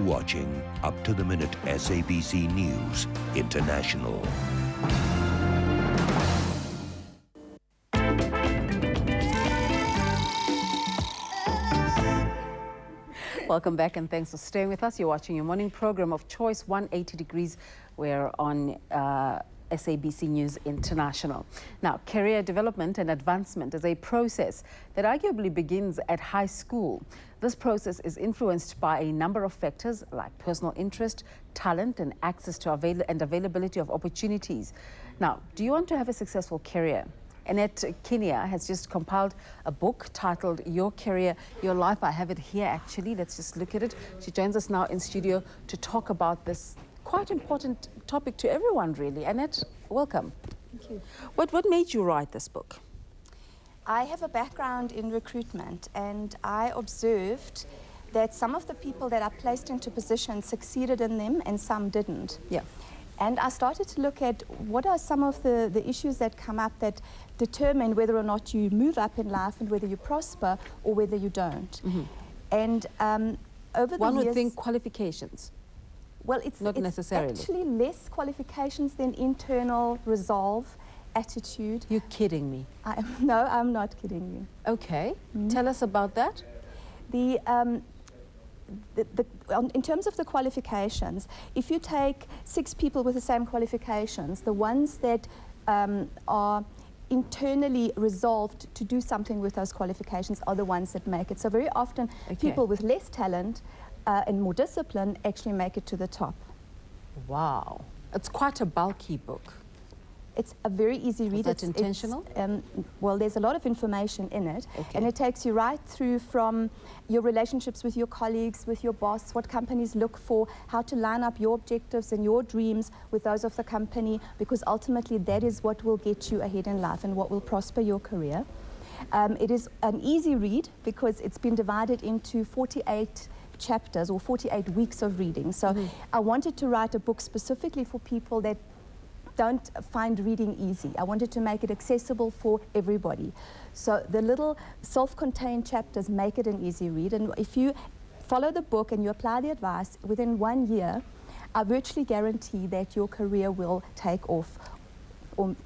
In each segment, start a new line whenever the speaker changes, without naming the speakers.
watching up-to-the-minute SABC News International.
Welcome back and thanks for staying with us. You're watching your morning program of choice, 180 degrees. We're on SABC News International. Now, career development and advancement is a process that arguably begins at high school. This process is influenced by a number of factors like personal interest, talent, and access to availability of opportunities. Now, do you want to have a successful career? Annette Kinnear has just compiled a book titled Your Career, Your Life. I have it here actually. Let's just look at it. She joins us now in studio to talk about this quite important topic to everyone, really. Annette, welcome.
Thank you.
What made you write this book?
I have a background in recruitment, and I observed that some of the people that are placed into positions succeeded in them and some didn't.
Yeah.
And I started to look at what are some of the issues that come up that determine whether or not you move up in life and whether you prosper or whether you don't.
Mm-hmm.
And over the
One
years...
would think qualifications.
Well, it's
not necessarily.
Actually less qualifications than internal resolve, attitude.
You're kidding me.
No, I'm not kidding you.
Okay. Tell us about that.
In terms of the qualifications, if you take 6 people with the same qualifications, the ones that are internally resolved to do something with those qualifications are the ones that make it. So very often people with less talent and more discipline actually make it to the top.
Wow. It's quite a bulky book.
It's a very easy read.
Is that intentional?
Well, there's a lot of information in it, and it takes you right through from your relationships with your colleagues, with your boss, what companies look for, how to line up your objectives and your dreams with those of the company, because ultimately that is what will get you ahead in life and what will prosper your career. It is an easy read because it's been divided into 48 chapters or 48 weeks of reading. So I wanted to write a book specifically for people that don't find reading easy. I wanted to make it accessible for everybody. So the little self-contained chapters make it an easy read. And if you follow the book and you apply the advice, within 1 year, I virtually guarantee that your career will take off or,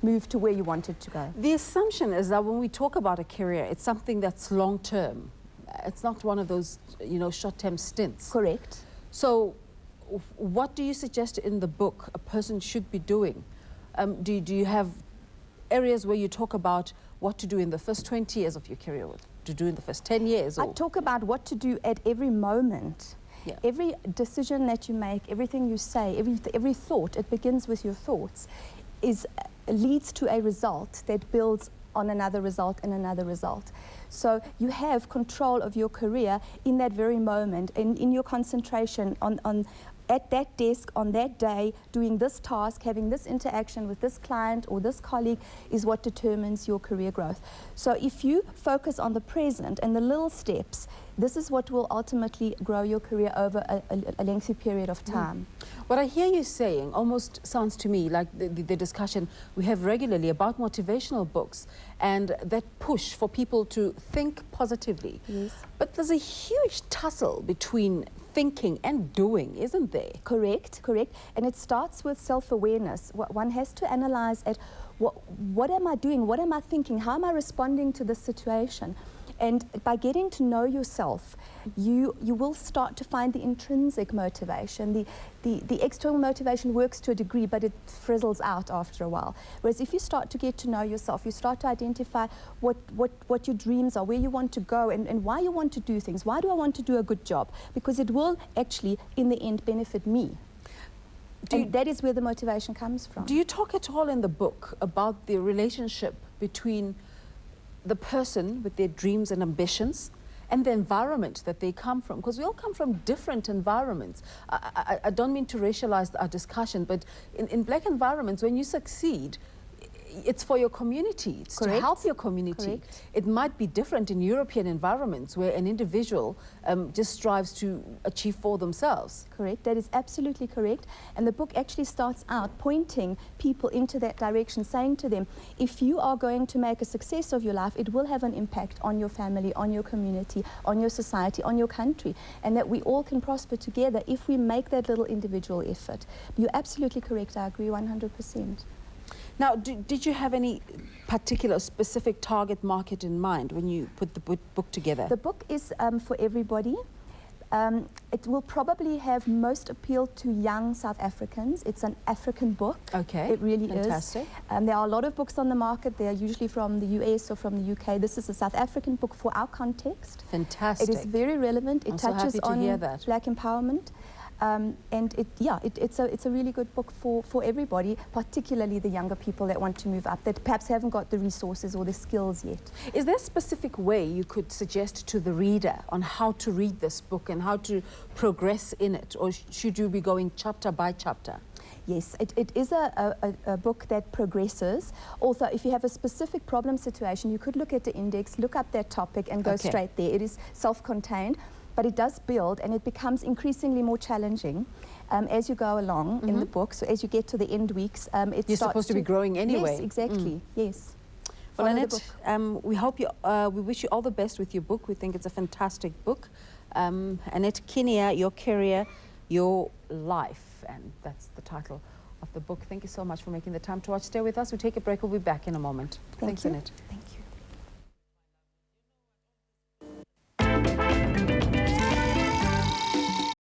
move to where you want it to go.
The assumption is that when we talk about a career, it's something that's long-term. It's not one of those, short-term stints.
Correct.
So what do you suggest in the book a person should be doing? Do you have areas where you talk about what to do in the first 20 years of your career, what to do in the first 10 years?
I talk about what to do at every moment.
Yeah.
Every decision that you make, everything you say, every thought, it begins with your thoughts, leads to a result that builds on another result and another result. So you have control of your career in that very moment, in your concentration at that desk on that day, doing this task, having this interaction with this client or this colleague is what determines your career growth. So if you focus on the present and the little steps, this is what will ultimately grow your career over a lengthy period of time.
What I hear you saying almost sounds to me like the discussion we have regularly about motivational books and that push for people to think positively.
Yes.
But there's a huge tussle between thinking and doing, isn't there?
Correct. And it starts with self-awareness. One has to analyze what am I doing? What am I thinking? How am I responding to this situation? And by getting to know yourself, you will start to find the intrinsic motivation. The external motivation works to a degree, but it frizzles out after a while. Whereas if you start to get to know yourself, you start to identify what your dreams are, where you want to go, and why you want to do things. Why do I want to do a good job? Because it will actually, in the end, benefit me. And that is where the motivation comes from.
Do you talk at all in the book about the relationship between the person with their dreams and ambitions and the environment that they come from? Because we all come from different environments. I don't mean to racialize our discussion, but in black environments, when you succeed, it's for your community. It's to help your community.
Correct.
It might be different in European environments where an individual just strives to achieve for themselves.
Correct, that is absolutely correct. And the book actually starts out pointing people into that direction, saying to them, if you are going to make a success of your life, it will have an impact on your family, on your community, on your society, on your country, and that we all can prosper together if we make that little individual effort. You're absolutely correct, I agree 100%.
Now, did you have any particular specific target market in mind when you put the book together?
The book is for everybody. It will probably have most appeal to young South Africans. It's an African book.
Okay,
it really
fantastic.
is. There are a lot of books on the market. They are usually from the US or from the UK. This is a South African book for our context.
Fantastic.
It is very relevant. It
I'm so
touches
happy to
on
hear that.
Black empowerment. And it's a really good book for everybody, particularly the younger people that want to move up, that perhaps haven't got the resources or the skills yet.
Is there a specific way you could suggest to the reader on how to read this book and how to progress in it, or should you be going chapter by chapter?
Yes, it is a book that progresses. Also, if you have a specific problem situation, you could look at the index, look up that topic and go straight there. It is self-contained, but it does build, and it becomes increasingly more challenging as you go along in the book. So as you get to the end weeks,
You're supposed to be growing anyway.
Yes, exactly. Yes.
Well,
Follow
Annette, we hope you. We wish you all the best with your book. We think it's a fantastic book. Annette Kinnear, Your Career, Your Life, and that's the title of the book. Thank you so much for making the time to watch. Stay with us. We'll take a break. We'll be back in a moment. Thanks,
you.
Annette.
Thank you.